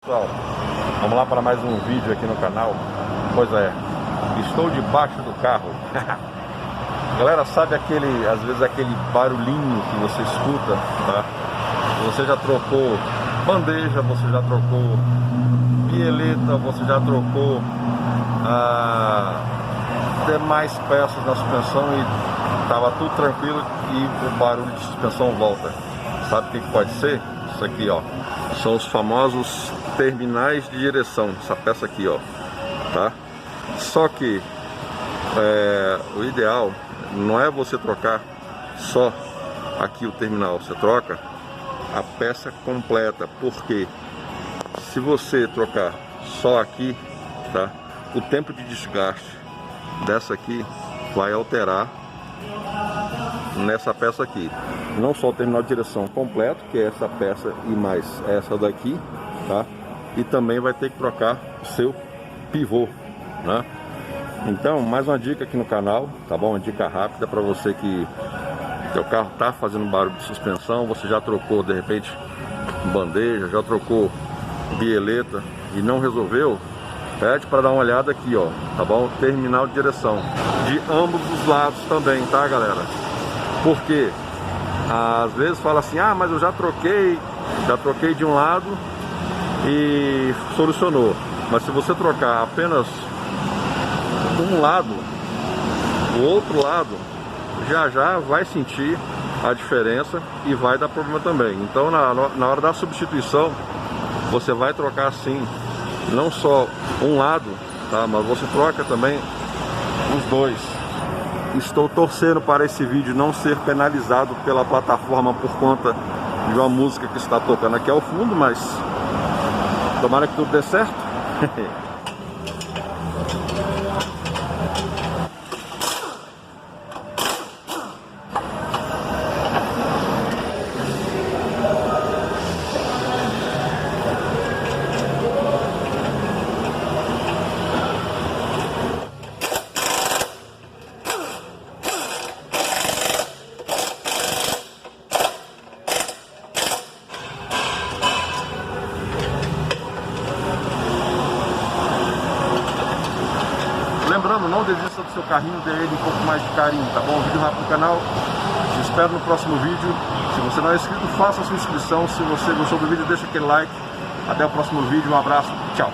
Pessoal, vamos lá para mais um vídeo aqui no canal. Pois é, estou debaixo do carro. Galera, sabe às vezes aquele barulhinho que você escuta, tá? Você já trocou bandeja, você já trocou bieleta, você já trocou demais peças na suspensão e estava tudo tranquilo e o barulho de suspensão volta. Sabe o que pode ser? Isso aqui, ó, são os famosos terminais de direção, essa peça aqui, ó, tá? Só que o ideal não é você trocar só aqui o terminal, você troca a peça completa, porque se você trocar só aqui, tá, o tempo de desgaste dessa aqui vai alterar nessa peça aqui, não só o terminal de direção completo, que é essa peça e mais essa daqui, tá? E também vai ter que trocar o seu pivô, né? Então, mais uma dica aqui no canal, tá bom? Uma dica rápida para você que seu carro tá fazendo barulho de suspensão, você já trocou de repente bandeja, já trocou bieleta e não resolveu, pede para dar uma olhada aqui, ó, tá bom? Terminal de direção de ambos os lados também, tá, galera? Porque às vezes fala assim, ah, mas eu já troquei de um lado e solucionou. Mas se você trocar apenas um lado, o outro lado já vai sentir a diferença e vai dar problema também. Então na hora da substituição você vai trocar assim, não só um lado, tá? Mas você troca também os dois. Estou torcendo para esse vídeo não ser penalizado pela plataforma por conta de uma música que está tocando aqui ao fundo, mas tomara que tudo dê certo. Lembrando, não desista do seu carrinho, dê ele um pouco mais de carinho, tá bom? Vídeo rápido no canal, te espero no próximo vídeo. Se você não é inscrito, faça a sua inscrição. Se você gostou do vídeo, deixa aquele like. Até o próximo vídeo, um abraço, tchau!